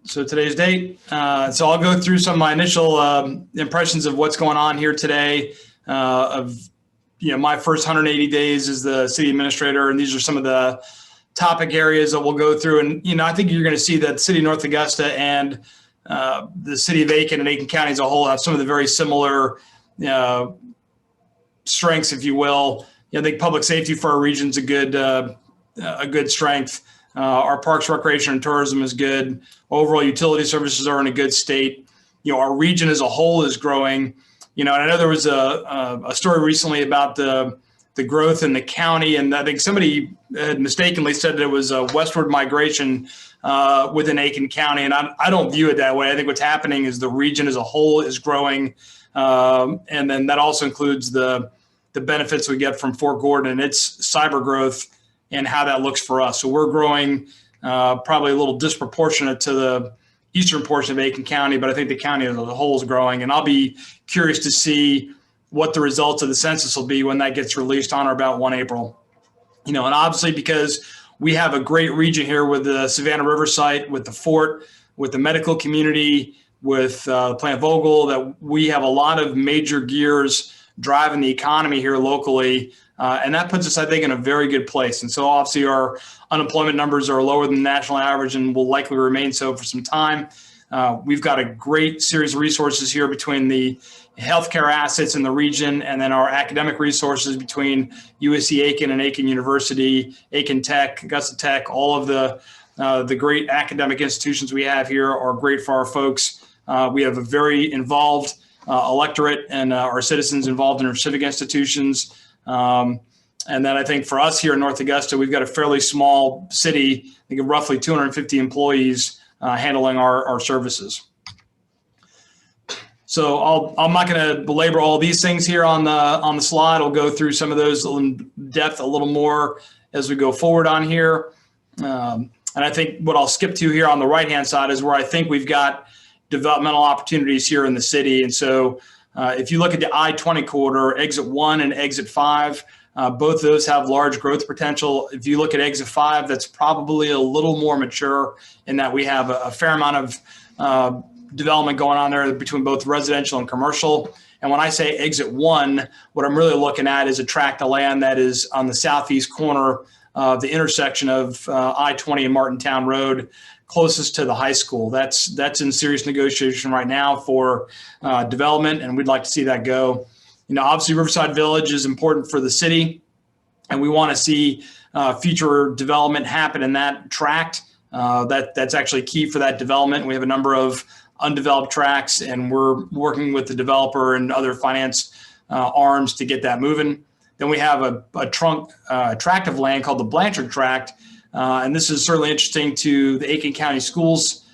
So today's date. So I'll go through some of my initial impressions of what's going on here today. My first 180 days as the city administrator, and these are some of the topic areas that we'll go through. And I think you're going to see that City of North Augusta and the city of Aiken and Aiken County as a whole have some of the very similar strengths, if you will. I think public safety for our region is a good strength. Our parks, recreation, and tourism is good. Overall utility services are in a good state. Our region as a whole is growing. And I know there was a story recently about the growth in the county, and I think somebody had mistakenly said that it was a westward migration within Aiken County, and I don't view it that way. I think what's happening is the region as a whole is growing, and then that also includes the benefits we get from Fort Gordon and its cyber growth and how that looks for us. So we're growing probably a little disproportionate to the eastern portion of Aiken County, but I think the county as a whole is growing. And I'll be curious to see what the results of the census will be when that gets released on or about 1 April. And obviously because we have a great region here with the Savannah River site, with the fort, with the medical community, with Plant Vogel, that we have a lot of major gears driving the economy here locally. And that puts us, I think, in a very good place. And so obviously our unemployment numbers are lower than the national average and will likely remain so for some time. We've got a great series of resources here between the healthcare assets in the region and then our academic resources between USC Aiken and Aiken University, Aiken Tech, Augusta Tech. All of the great academic institutions we have here are great for our folks. We have a very involved electorate and our citizens involved in our civic institutions. And then I think for us here in North Augusta, we've got a fairly small city, I think of roughly 250 employees handling our services. So I'm not going to belabor all these things here on the slide. I'll go through some of those in depth a little more as we go forward on here. And I think what I'll skip to here on the right-hand side is where I think we've got developmental opportunities here in the city. And so if you look at the I-20 corridor, exit 1 and exit 5, both of those have large growth potential. If you look at exit 5, that's probably a little more mature in that we have a fair amount of development going on there between both residential and commercial. And when I say exit 1, what I'm really looking at is a tract of land that is on the southeast corner of the intersection of I-20 and Martintown Road, closest to the high school. That's in serious negotiation right now for development, and we'd like to see that go. Obviously Riverside Village is important for the city, and we want to see future development happen in that tract. That's actually key for that development. We have a number of undeveloped tracts, and we're working with the developer and other finance arms to get that moving. Then we have a tract of land called the Blanchard Tract. And this is certainly interesting to the Aiken County Schools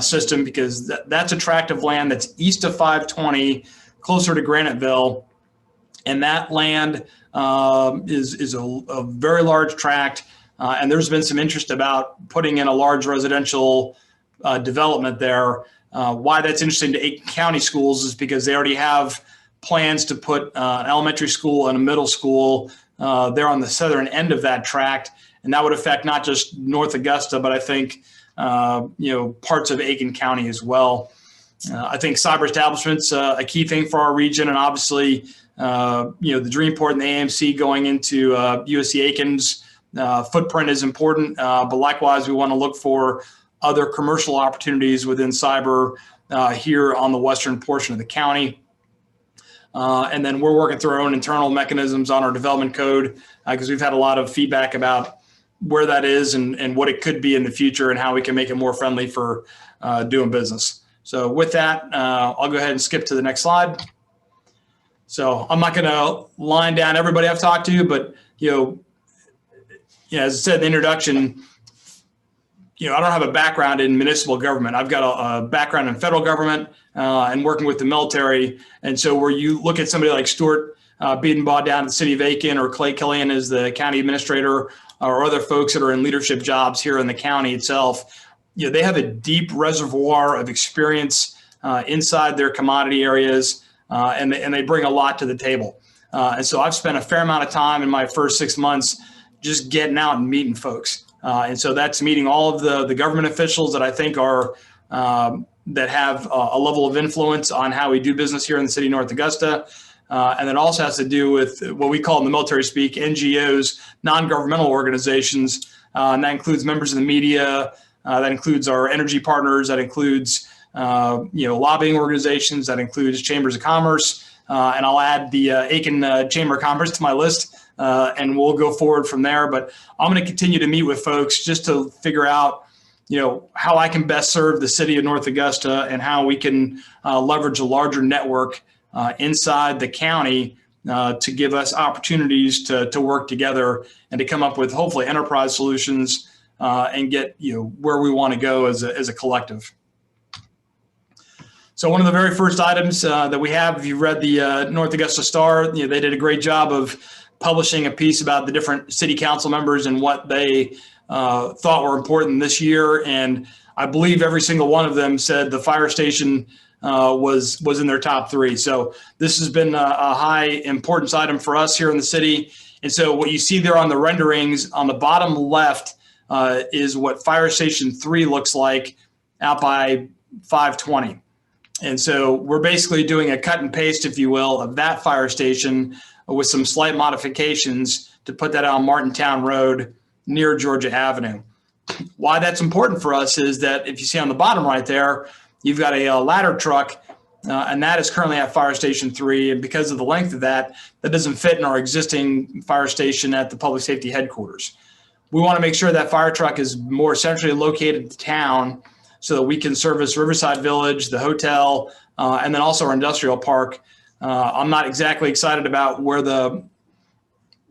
system because that's a tract of land that's east of 520, closer to Graniteville. And that land is a very large tract. And there's been some interest about putting in a large residential development there. Why that's interesting to Aiken County Schools is because they already have plans to put an elementary school and a middle school there on the southern end of that tract. And that would affect not just North Augusta, but I think, parts of Aiken County as well. I think cyber establishment's a key thing for our region. And obviously, the Dreamport and the AMC going into USC Aiken's footprint is important. But likewise, we want to look for other commercial opportunities within cyber here on the western portion of the county. And then we're working through our own internal mechanisms on our development code because we've had a lot of feedback about where that is and what it could be in the future and how we can make it more friendly for doing business. So with that, I'll go ahead and skip to the next slide. So I'm not going to line down everybody I've talked to, but, as I said in the introduction, I don't have a background in municipal government. I've got a background in federal government and working with the military. And so where you look at somebody like Stuart Bedenbaugh down at the city of Aiken, or Clay Killian as the county administrator, or other folks that are in leadership jobs here in the county itself, they have a deep reservoir of experience inside their commodity areas, and they bring a lot to the table. And so I've spent a fair amount of time in my first 6 months just getting out and meeting folks. And so that's meeting all of the government officials that I think are that have a level of influence on how we do business here in the city of North Augusta. And it also has to do with what we call in the military speak, NGOs, non-governmental organizations. And that includes members of the media. That includes our energy partners. That includes lobbying organizations. That includes chambers of commerce. And I'll add the Aiken Chamber of Commerce to my list, and we'll go forward from there. But I'm going to continue to meet with folks just to figure out, how I can best serve the city of North Augusta and how we can leverage a larger network inside the county to give us opportunities to work together and to come up with hopefully enterprise solutions and get where we want to go as a collective. So one of the very first items that we have, if you've read the North Augusta Star, they did a great job of publishing a piece about the different city council members and what they thought were important this year. And I believe every single one of them said the fire station was in their top 3. So this has been a high importance item for us here in the city. And so what you see there on the renderings on the bottom left is what Fire Station 3 looks like out by 520. And so we're basically doing a cut and paste, if you will, of that fire station with some slight modifications to put that on Martintown Road near Georgia Avenue. Why that's important for us is that if you see on the bottom right there, you've got a ladder truck, and that is currently at Fire Station 3. And because of the length of that doesn't fit in our existing fire station at the public safety headquarters. We want to make sure that fire truck is more centrally located to town so that we can service Riverside Village, the hotel, and then also our industrial park. I'm not exactly excited about where the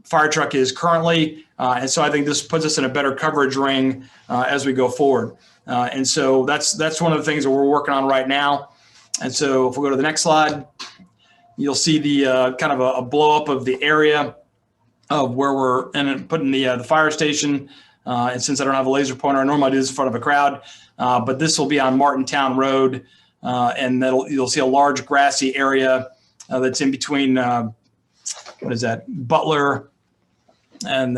fire truck is currently. And so I think this puts us in a better coverage ring as we go forward. And so that's one of the things that we're working on right now. And so if we go to the next slide, you'll see the kind of a blow up of the area of where we're putting the fire station. And since I don't have a laser pointer, I normally do this in front of a crowd, but this will be on Martintown Road. And you'll see a large grassy area that's in between, Butler and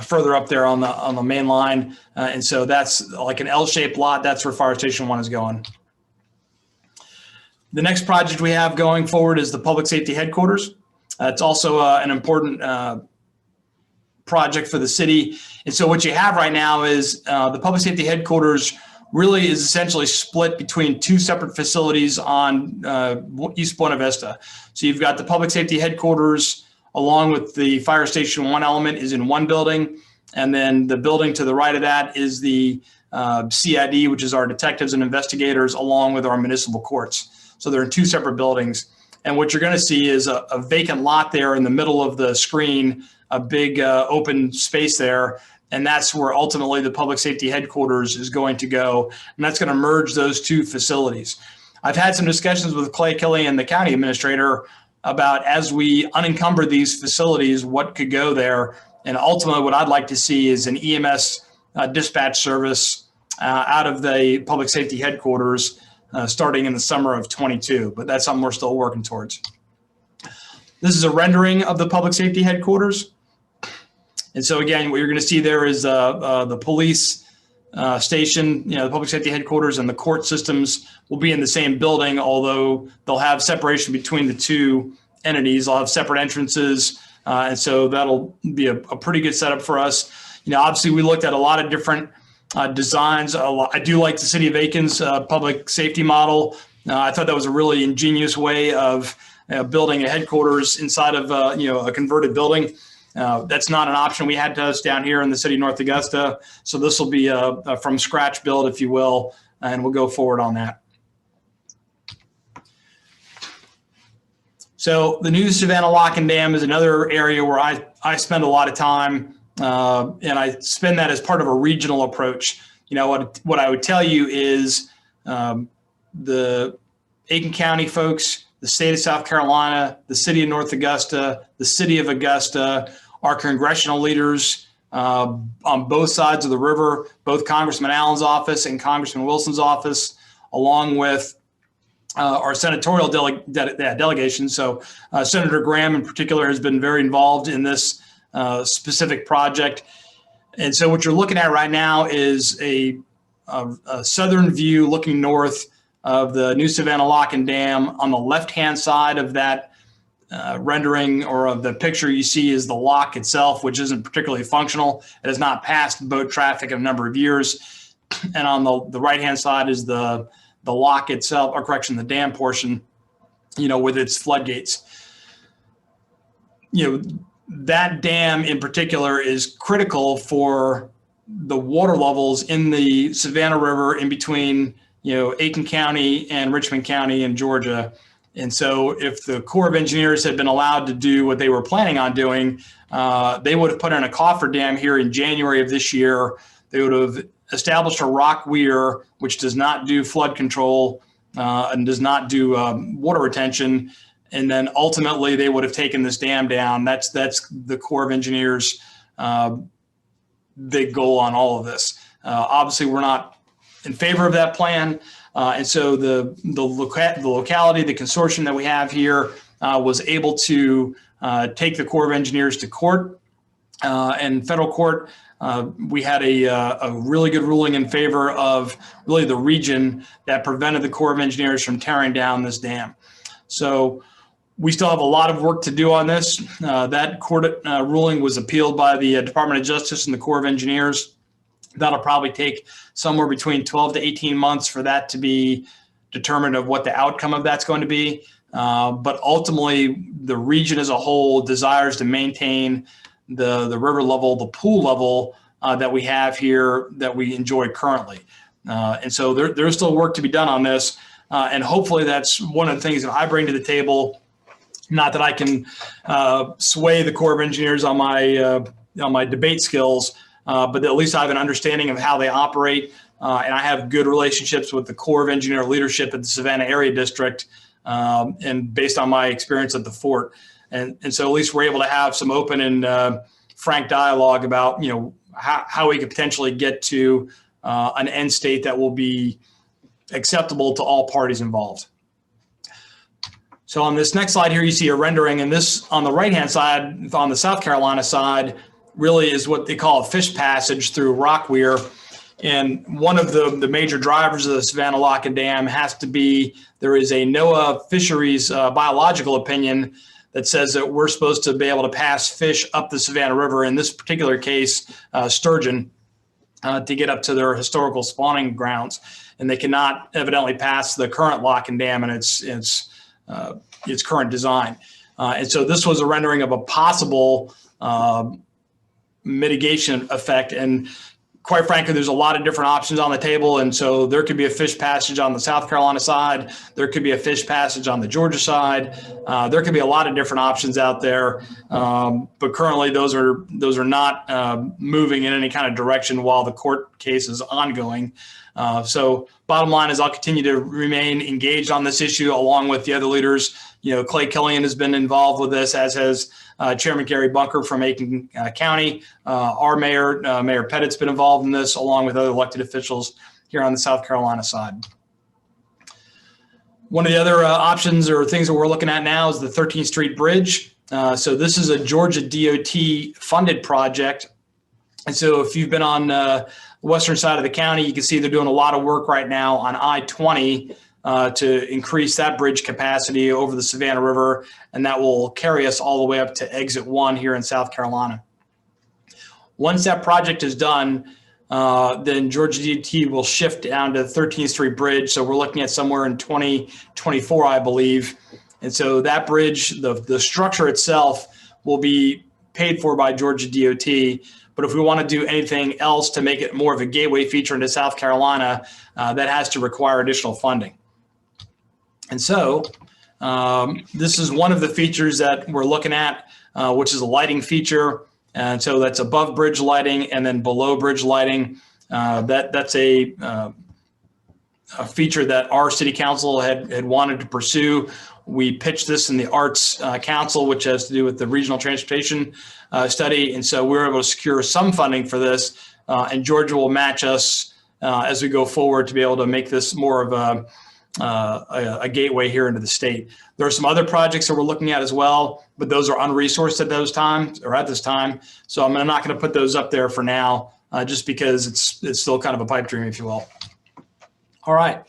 further up there on the main line. And so that's like an L-shaped lot. That's where Fire Station 1 is going. The next project we have going forward is the public safety headquarters. It's also an important project for the city. And so what you have right now is the public safety headquarters really is essentially split between 2 separate facilities on East Buena Vista. So you've got the public safety headquarters along with the Fire Station 1 element is in one building. And then the building to the right of that is the CID, which is our detectives and investigators, along with our municipal courts. So they're in 2 separate buildings. And what you're going to see is a vacant lot there in the middle of the screen, a big open space there. And that's where ultimately the public safety headquarters is going to go. And that's going to merge those 2 facilities. I've had some discussions with Clay Kelly and the county administrator about, as we unencumber these facilities, what could go there. And ultimately what I'd like to see is an EMS dispatch service out of the public safety headquarters starting in the summer of 22. But that's something we're still working towards. This is a rendering of the public safety headquarters. And so again, what you're going to see there is the police station, the public safety headquarters and the court systems will be in the same building, although they'll have separation between the 2 entities. They'll have separate entrances. And so that'll be a pretty good setup for us. Obviously we looked at a lot of different designs. I do like the City of Aiken's public safety model. I thought that was a really ingenious way of building a headquarters inside of a converted building. That's not an option we had to us down here in the city of North Augusta. So this will be a from scratch build, if you will, and we'll go forward on that. So the new Savannah Lock and Dam is another area where I spend a lot of time, and I spend that as part of a regional approach. What I would tell you is the Aiken County folks, the state of South Carolina, the city of North Augusta, the city of Augusta, our congressional leaders on both sides of the river, both Congressman Allen's office and Congressman Wilson's office, along with our senatorial delegation. So Senator Graham in particular has been very involved in this specific project. And so what you're looking at right now is a southern view looking north of the New Savannah Lock and Dam. On the left-hand side of that rendering or of the picture you see is the lock itself, which isn't particularly functional. It has not passed boat traffic in a number of years. And on the right-hand side is the lock itself, or correction, the dam portion, with its floodgates. That dam in particular is critical for the water levels in the Savannah River in between, Aiken County and Richmond County in Georgia. And so if the Corps of Engineers had been allowed to do what they were planning on doing, they would have put in a coffer dam here in January of this year. They would have established a rock weir, which does not do flood control and does not do water retention. And then ultimately they would have taken this dam down. That's the Corps of Engineers' big goal on all of this. Obviously, we're not in favor of that plan. And so the locality, the consortium that we have here was able to take the Corps of Engineers to court and federal court. We had a really good ruling in favor of really the region that prevented the Corps of Engineers from tearing down this dam. So we still have a lot of work to do on this. That court ruling was appealed by the Department of Justice and the Corps of Engineers. That'll probably take somewhere between 12 to 18 months for that to be determined of what the outcome of that's going to be. But ultimately, the region as a whole desires to maintain the river level, the pool level that we have here that we enjoy currently. And so there's still work to be done on this. And hopefully that's one of the things that I bring to the table. Not that I can sway the Corps of Engineers on my debate skills, but at least I have an understanding of how they operate. And I have good relationships with the Corps of Engineer leadership at the Savannah Area District, and based on my experience at the fort. And so at least we're able to have some open and frank dialogue about, how we could potentially get to an end state that will be acceptable to all parties involved. So on this next slide here, you see a rendering, and this on the right-hand side, on the South Carolina side, really is what they call a fish passage through rock weir. And one of the major drivers of the Savannah Lock and Dam has to be, there is a NOAA fisheries biological opinion that says that we're supposed to be able to pass fish up the Savannah River, in this particular case, sturgeon, to get up to their historical spawning grounds. And they cannot evidently pass the current lock and dam in its current design. And so this was a rendering of a possible mitigation effect. And quite frankly, there's a lot of different options on the table. And so there could be a fish passage on the South Carolina side. There could be a fish passage on the Georgia side. There could be a lot of different options out there. But currently those are not moving in any kind of direction while the court case is ongoing. So bottom line is I'll continue to remain engaged on this issue along with the other leaders. Clay Killian has been involved with this, as has Chairman Gary Bunker from Aiken County. Our mayor, Mayor Pettit's been involved in this, along with other elected officials here on the South Carolina side. One of the other options or things that we're looking at now is the 13th Street Bridge. So this is a Georgia DOT funded project. And so if you've been on the western side of the county, you can see they're doing a lot of work right now on I-20 to increase that bridge capacity over the Savannah River, and that will carry us all the way up to Exit 1 here in South Carolina. Once that project is done, then Georgia DOT will shift down to the 13th Street Bridge. So we're looking at somewhere in 2024, I believe. And so that bridge, the structure itself will be paid for by Georgia DOT. But if we want to do anything else to make it more of a gateway feature into South Carolina, that has to require additional funding. And so this is one of the features that we're looking at, which is a lighting feature. And so that's above bridge lighting and then below bridge lighting. That's a feature that our city council had wanted to pursue. We pitched this in the Arts Council, which has to do with the regional transportation study. And so we were able to secure some funding for this. And Georgia will match us as we go forward to be able to make this more of a gateway here into the state. There are some other projects that we're looking at as well, but those are unresourced at those times or at this time. So I'm not going to put those up there for now, just because it's still kind of a pipe dream, if you will. All right.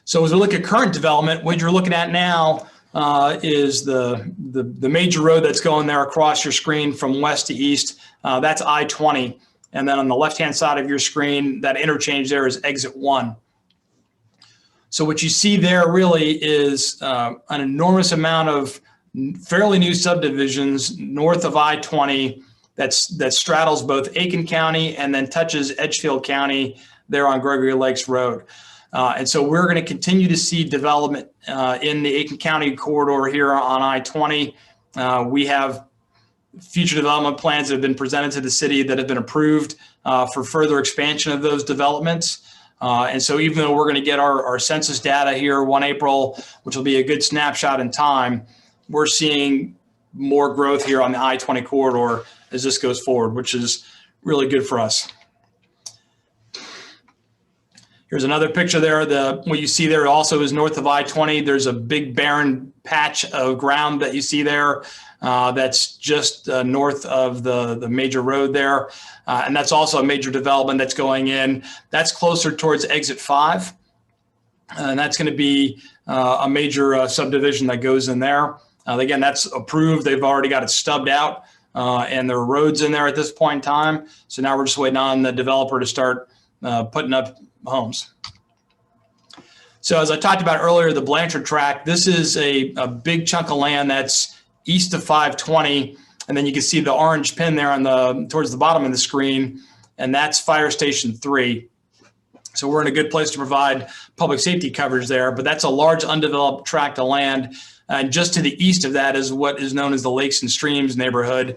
So as we look at current development, what you're looking at now is the major road that's going there across your screen from west to east. That's I-20. And then on the left-hand side of your screen, that interchange there is exit 1. So what you see there really is an enormous amount of fairly new subdivisions north of I-20 that straddles both Aiken County and then touches Edgefield County there on Gregory Lakes Road. And so we're going to continue to see development in the Aiken County corridor here on I-20. We have future development plans that have been presented to the city that have been approved for further expansion of those developments. And so even though we're going to get our census data here 1 April, which will be a good snapshot in time, we're seeing more growth here on the I-20 corridor as this goes forward, which is really good for us. Here's another picture there. What you see there also is north of I-20. There's a big barren patch of ground that you see there. That's just north of the major road there. And that's also a major development that's going in. That's closer towards exit 5. And that's going to be a major subdivision that goes in there. Again, that's approved. They've already got it stubbed out and there are roads in there at this point in time. So now we're just waiting on the developer to start putting up homes. So as I talked about earlier, the Blanchard tract, this is a big chunk of land that's east of 520. And then you can see the orange pin there towards the bottom of the screen, and that's Fire Station 3. So we're in a good place to provide public safety coverage there, but that's a large undeveloped tract of land. And just to the east of that is what is known as the Lakes and Streams neighborhood.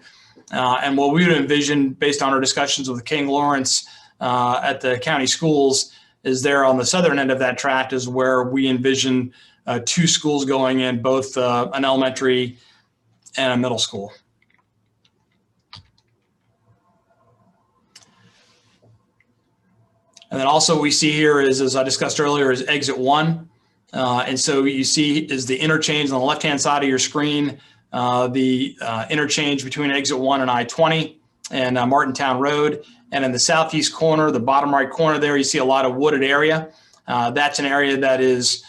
And what we would envision based on our discussions with King Lawrence at the county schools is there on the southern end of that tract is where we envision 2 schools going in, both an elementary and a middle school. And then also we see here is, as I discussed earlier, is exit 1. And so you see is the interchange on the left-hand side of your screen, the interchange between exit 1 and I-20 and Martintown Road. And in the southeast corner, the bottom right corner there, you see a lot of wooded area. That's an area that is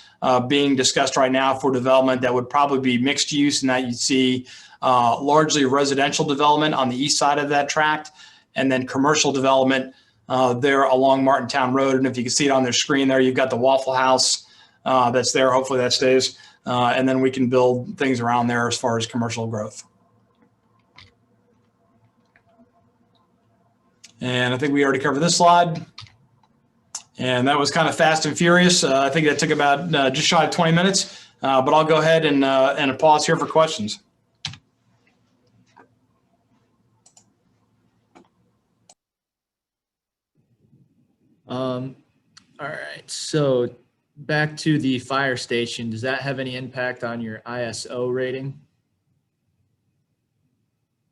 being discussed right now for development that would probably be mixed use, and that you'd see largely residential development on the east side of that tract, and then commercial development there along Martintown Road. And if you can see it on their screen there, you've got the Waffle House that's there. Hopefully that stays. And then we can build things around there as far as commercial growth. And I think we already covered this slide. And that was kind of fast and furious. I think that took about just shy of 20 minutes. But I'll go ahead and pause here for questions. All right, so back to the fire station. Does that have any impact on your ISO rating?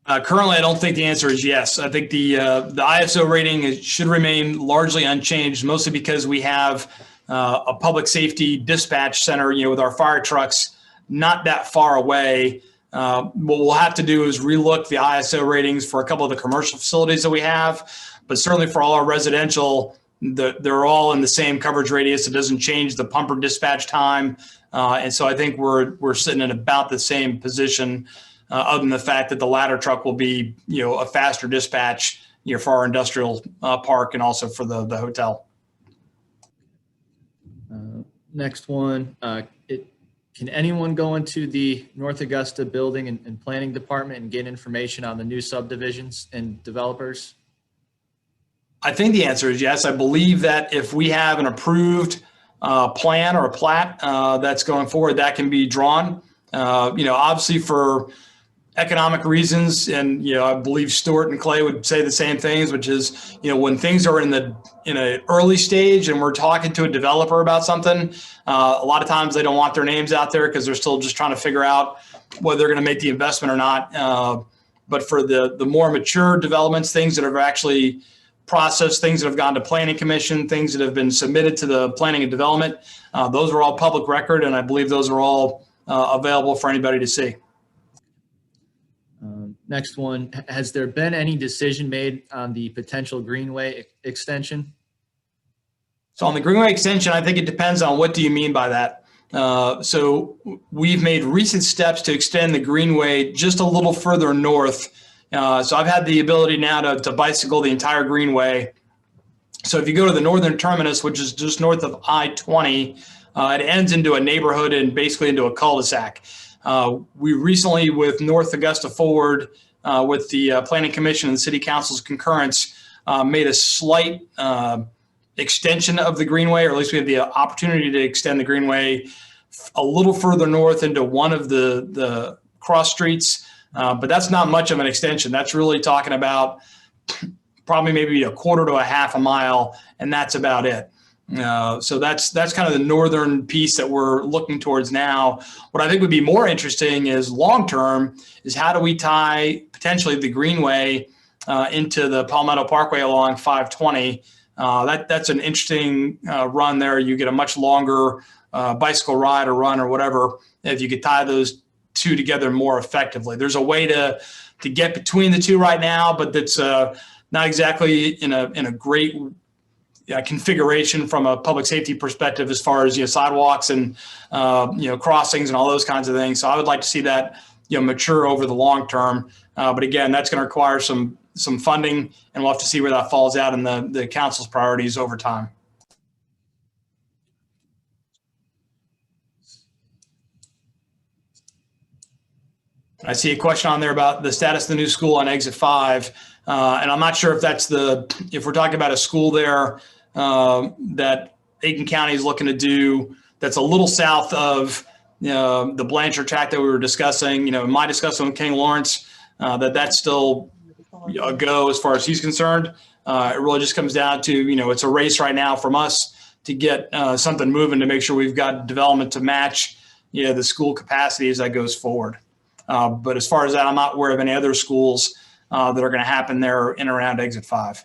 Currently, I don't think the answer is yes. I think the ISO rating should remain largely unchanged, mostly because we have a public safety dispatch center, with our fire trucks not that far away. What we'll have to do is relook the ISO ratings for a couple of the commercial facilities that we have, but certainly for all our residential, they're all in the same coverage radius. It doesn't change the pumper dispatch time. And so I think we're sitting in about the same position, other than the fact that the ladder truck will be, a faster dispatch, for our industrial park and also for the hotel. Next one, can anyone go into the North Augusta building and planning department and get information on the new subdivisions and developers? I think the answer is yes. I believe that if we have an approved plan or a plat that's going forward, that can be drawn. Obviously for economic reasons, and I believe Stuart and Clay would say the same things, which is when things are in an early stage and we're talking to a developer about something, a lot of times they don't want their names out there because they're still just trying to figure out whether they're going to make the investment or not. But for the more mature developments, things that have actually process, things that have gone to planning commission, things that have been submitted to the planning and development. Those are all public record, and I believe those are all available for anybody to see. Next one, has there been any decision made on the potential Greenway extension? So on the Greenway extension, I think it depends on what do you mean by that. So we've made recent steps to extend the Greenway just a little further north. So I've had the ability now to bicycle the entire Greenway. So if you go to the northern terminus, which is just north of I-20, it ends into a neighborhood and basically into a cul-de-sac. We recently, with North Augusta Forward, with the Planning Commission and the City Council's concurrence, made a slight extension of the Greenway, or at least we have the opportunity to extend the Greenway a little further north into one of the cross streets. But that's not much of an extension. That's really talking about probably maybe a quarter to a half a mile, and that's about it. So that's kind of the northern piece that we're looking towards now. What I think would be more interesting is long-term is how do we tie potentially the Greenway into the Palmetto Parkway along 520. That's an interesting run there. You get a much longer bicycle ride or run or whatever if you could tie those two together more effectively. There's a way to get between the two right now, but that's not exactly in a great configuration from a public safety perspective as far as sidewalks and crossings and all those kinds of things. So I would like to see that mature over the long term. But again, that's going to require some funding, and we'll have to see where that falls out in the council's priorities over time. I see a question on there about the status of the new school on exit 5. And I'm not sure if if we're talking about a school there that Aiken County is looking to do that's a little south of the Blanchard tract that we were discussing, in my discussion with King Lawrence, that's still a go as far as he's concerned. It really just comes down to, it's a race right now from us to get something moving to make sure we've got development to match, the school capacity as that goes forward. But as far as that, I'm not aware of any other schools that are going to happen there in and around exit 5.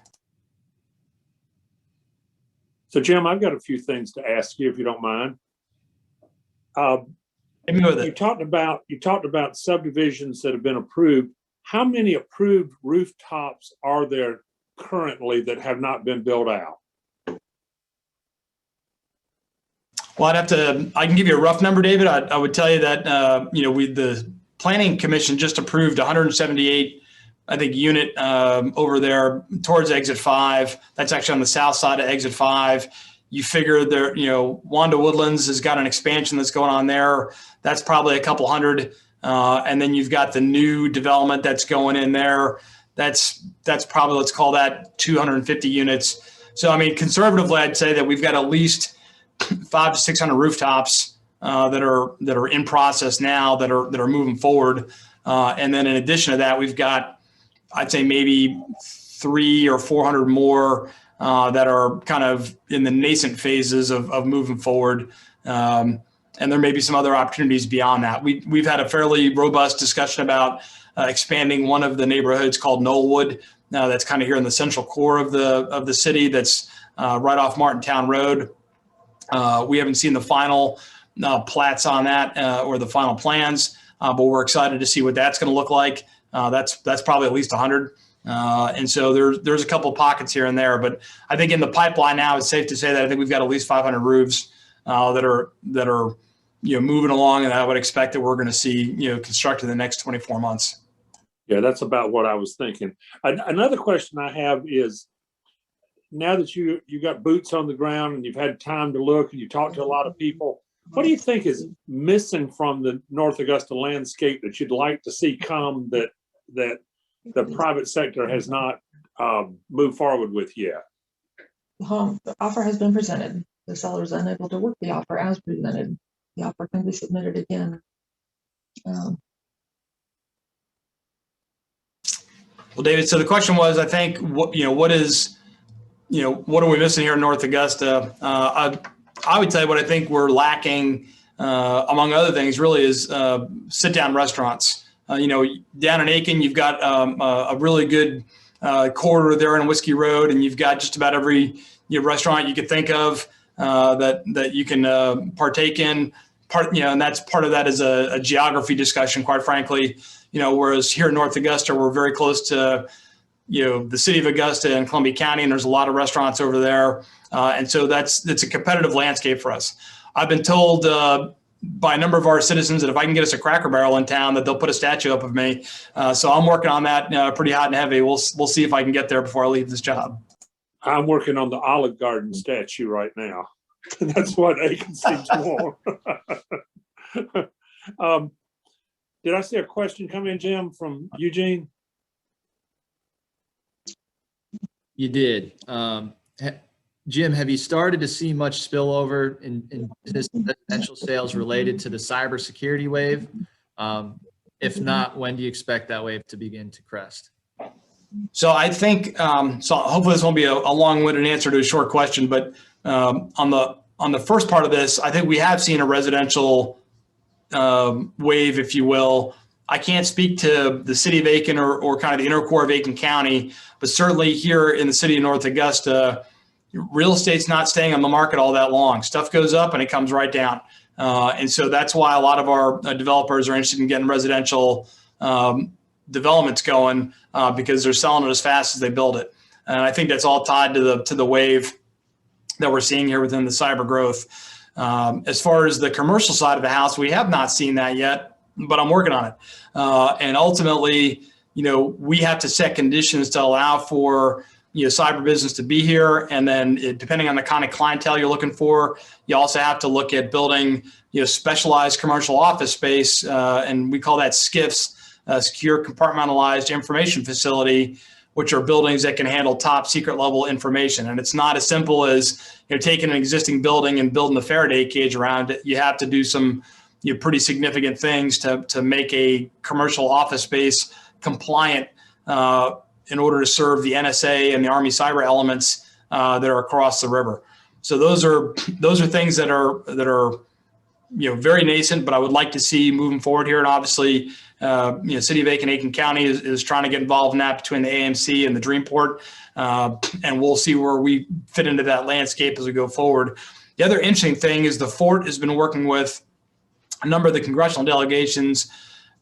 So Jim, I've got a few things to ask you if you don't mind. Hit me with it. You talked about subdivisions that have been approved. How many approved rooftops are there currently that have not been built out? Well, I can give you a rough number, David. I would tell you that, the Planning Commission just approved 178, I think, unit over there towards exit 5. That's actually on the south side of exit 5. You figure there, Wanda Woodlands has got an expansion that's going on there. That's probably a couple hundred. And then you've got the new development that's going in there. That's probably, let's call that 250 units. So, I mean, conservatively, I'd say that we've got at least 500 to 600 rooftops that are in process now that are moving forward. And then in addition to that, we've got, I'd say maybe 300 or 400 more that are kind of in the nascent phases of moving forward. And there may be some other opportunities beyond that. We've had a fairly robust discussion about expanding one of the neighborhoods called Knollwood. That's kind of here in the central core of the city. That's right off Martintown Road. We haven't seen the final plats on that or the final plans, but we're excited to see what that's going to look like. That's probably at least 100. And so there's a couple of pockets here and there, but I think in the pipeline now, it's safe to say that I think we've got at least 500 roofs that are moving along, and I would expect that we're going to see constructed in the next 24 months. Yeah, that's about what I was thinking. Another question I have is, now that you got boots on the ground and you've had time to look and you talked to a lot of people, what do you think is missing from the North Augusta landscape that you'd like to see come that the private sector has not moved forward with yet? The offer has been presented. The seller is unable to work the offer as presented. The offer can be submitted again. Well, David, so the question was, I think, what are we missing here in North Augusta? I would tell you what I think we're lacking, among other things, really is sit-down restaurants. Down in Aiken, you've got a really good corridor there in Whiskey Road, and you've got just about every restaurant you could think of that you can partake in. And that's part of that is a geography discussion, quite frankly. Whereas here in North Augusta, we're very close to the city of Augusta and Columbia County, and there's a lot of restaurants over there, and so it's a competitive landscape for us. I've been told by a number of our citizens that if I can get us a Cracker Barrel in town, that they'll put a statue up of me. So I'm working on that pretty hot and heavy. We'll see if I can get there before I leave this job. I'm working on the Olive Garden statue right now. That's what Aiken seems to want. Did I see a question come in, Jim, from Eugene? You did. Jim, have you started to see much spillover in business residential sales related to the cybersecurity wave? If not, when do you expect that wave to begin to crest? So I think, so hopefully this won't be a long-winded answer to a short question, but on the first part of this, I think we have seen a residential wave, if you will. I can't speak to the city of Aiken or kind of the inner core of Aiken County, but certainly here in the city of North Augusta, real estate's not staying on the market all that long. Stuff goes up and it comes right down. And so that's why a lot of our developers are interested in getting residential developments going because they're selling it as fast as they build it. And I think that's all tied to the wave that we're seeing here within the cyber growth. As far as the commercial side of the house, we have not seen that yet, but I'm working on it. And ultimately, we have to set conditions to allow for cyber business to be here. And then depending on the kind of clientele you're looking for, you also have to look at building, specialized commercial office space. And we call that SCIFs, secure compartmentalized information facility, which are buildings that can handle top secret level information. And it's not as simple as taking an existing building and building the Faraday cage around it. You have to do some pretty significant things to make a commercial office space compliant in order to serve the NSA and the Army cyber elements that are across the river. So those are things that are very nascent, but I would like to see moving forward here. And obviously, City of Aiken County is trying to get involved in that between the AMC and the Dreamport, and we'll see where we fit into that landscape as we go forward. The other interesting thing is the Fort has been working with a number of the congressional delegations,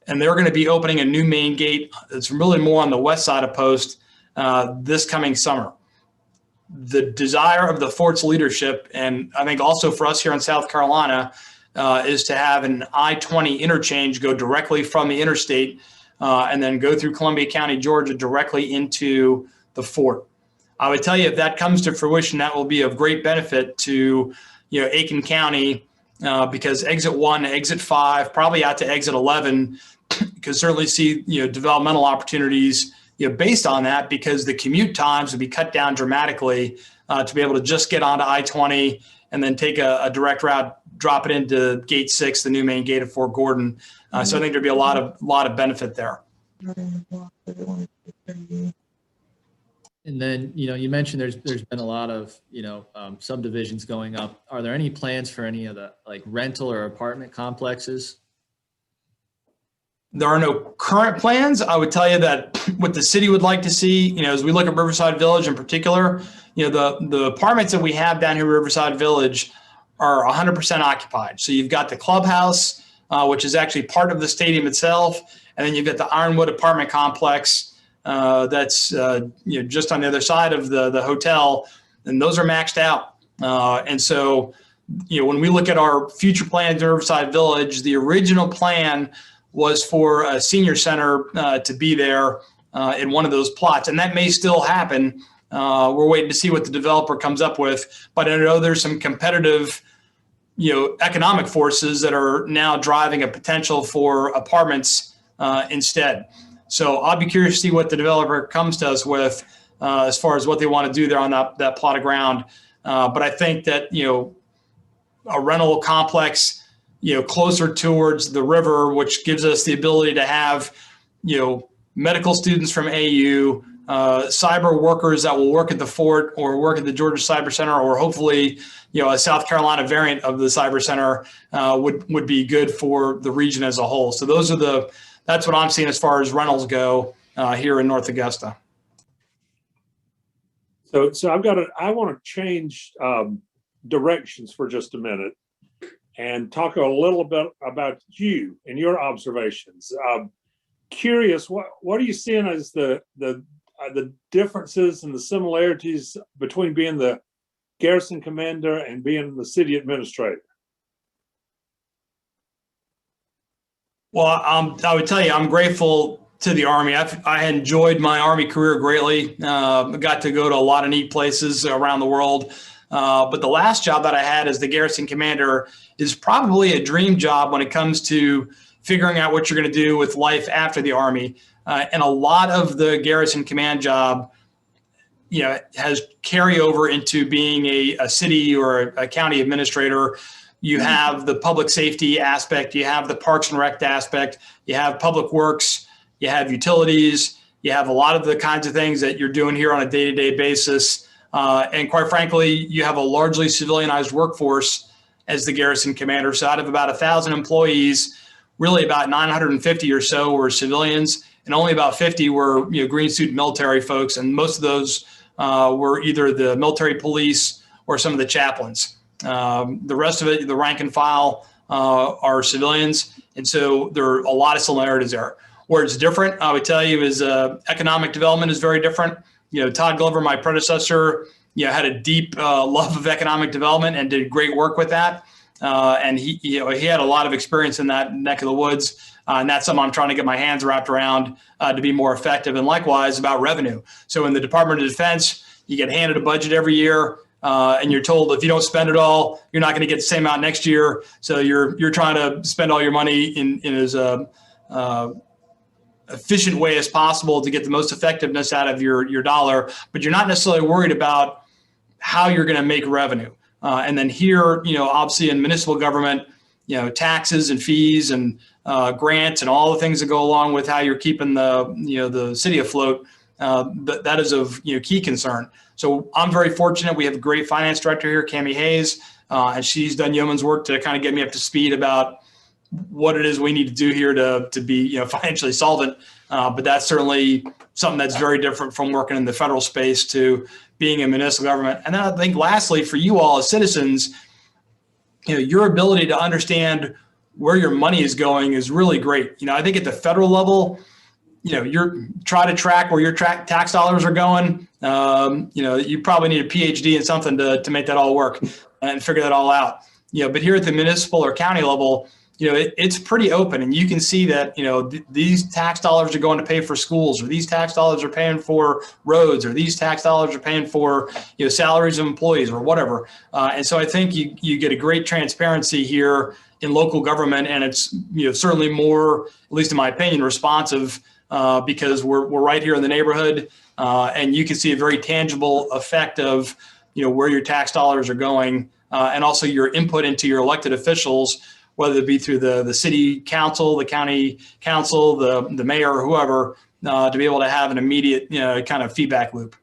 and they're going to be opening a new main gate. It's really more on the west side of Post this coming summer. The desire of the Fort's leadership, and I think also for us here in South Carolina, is to have an I-20 interchange go directly from the interstate and then go through Columbia County, Georgia, directly into the Fort. I would tell you, if that comes to fruition, that will be of great benefit to Aiken County because exit 1, exit 5, probably out to exit 11, could certainly see developmental opportunities based on that, because the commute times would be cut down dramatically to be able to just get onto I-20 and then take a direct route, drop it into Gate 6, the new main gate of Fort Gordon. So I think there'd be a lot of benefit there. And then, you mentioned there's been a lot of, subdivisions going up. Are there any plans for any of the rental or apartment complexes? There are no current plans. I would tell you that what the city would like to see, as we look at Riverside Village in particular, the apartments that we have down here in Riverside Village are 100% occupied. So you've got the clubhouse, which is actually part of the stadium itself. And then you've got the Ironwood apartment complex that's just on the other side of the hotel. And those are maxed out. And so, when we look at our future plans in Riverside Village, the original plan was for a senior center to be there in one of those plots. And that may still happen. We're waiting to see what the developer comes up with. But I know there's some competitive, economic forces that are now driving a potential for apartments instead. So I'll be curious to see what the developer comes to us with as far as what they want to do there on that plot of ground. But I think that, a rental complex, closer towards the river, which gives us the ability to have, medical students from AU, cyber workers that will work at the Fort or work at the Georgia Cyber Center, or hopefully, a South Carolina variant of the Cyber Center would be good for the region as a whole. So that's what I'm seeing as far as rentals go here in North Augusta. So I want to change directions for just a minute and talk a little bit about you and your observations. Curious, what are you seeing as the differences and the similarities between being the garrison commander and being the city administrator? Well, I would tell you, I'm grateful to the Army. I enjoyed my Army career greatly. Got to go to a lot of neat places around the world. But the last job that I had as the garrison commander is probably a dream job when it comes to figuring out what you're going to do with life after the Army. And a lot of the garrison command job, has carryover into being a city or a county administrator. You have the public safety aspect, you have the parks and rec aspect, you have public works, you have utilities, you have a lot of the kinds of things that you're doing here on a day-to-day basis. And quite frankly, you have a largely civilianized workforce as the garrison commander. So out of about 1,000 employees, really about 950 or so were civilians, and only about 50 were green suit military folks. And most of those were either the military police or some of the chaplains. The rest of it, the rank and file, are civilians. And so there are a lot of similarities there. Where it's different, I would tell you, is economic development is very different. Todd Glover, my predecessor, had a deep love of economic development and did great work with that. And he had a lot of experience in that neck of the woods. And that's something I'm trying to get my hands wrapped around to be more effective. And likewise about revenue. So in the Department of Defense, you get handed a budget every year. And you're told if you don't spend it all, you're not going to get the same amount next year. So you're trying to spend all your money in as efficient way as possible to get the most effectiveness out of your dollar, but you're not necessarily worried about how you're going to make revenue. And then here, obviously in municipal government, taxes and fees and grants and all the things that go along with how you're keeping the city afloat. That is of key concern. So I'm very fortunate. We have a great finance director here, Cammie Hayes, and she's done yeoman's work to kind of get me up to speed about what it is we need to do here to be financially solvent. But that's certainly something that's very different from working in the federal space to being in municipal government. And then I think lastly, for you all as citizens, your ability to understand where your money is going is really great. I think at the federal level, you're try to track where your tax dollars are going. You probably need a PhD in something to make that all work and figure that all out. But here at the municipal or county level, it's pretty open, and you can see that, these tax dollars are going to pay for schools, or these tax dollars are paying for roads, or these tax dollars are paying for, salaries of employees or whatever. And so I think you get a great transparency here in local government, and it's, certainly more, at least in my opinion, responsive because we're right here in the neighborhood, and you can see a very tangible effect of, where your tax dollars are going, and also your input into your elected officials, whether it be through the city council, the county council, the mayor, or whoever, to be able to have an immediate kind of feedback loop.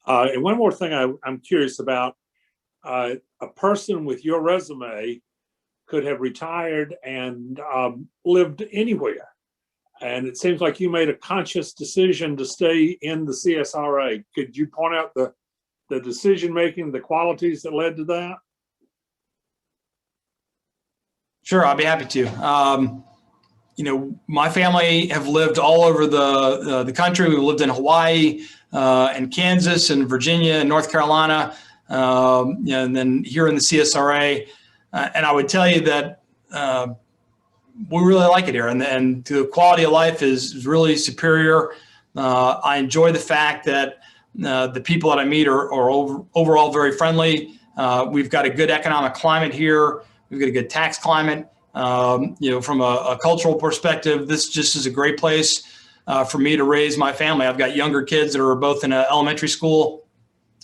And one more thing I'm curious about, a person with your resume could have retired and lived anywhere. And it seems like you made a conscious decision to stay in the CSRA. Could you point out the decision-making, the qualities that led to that? Sure, I'll be happy to. My family have lived all over the country. We've lived in Hawaii and Kansas and Virginia and North Carolina, and then here in the CSRA. And I would tell you that we really like it here, and the quality of life is really superior. I enjoy the fact that the people that I meet are overall very friendly. We've got a good economic climate here. We've got a good tax climate. From a cultural perspective, this just is a great place for me to raise my family. I've got younger kids that are both in elementary school.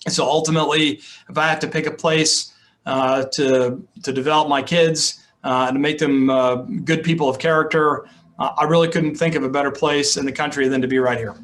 So ultimately, if I have to pick a place to develop my kids and to make them good people of character, I really couldn't think of a better place in the country than to be right here.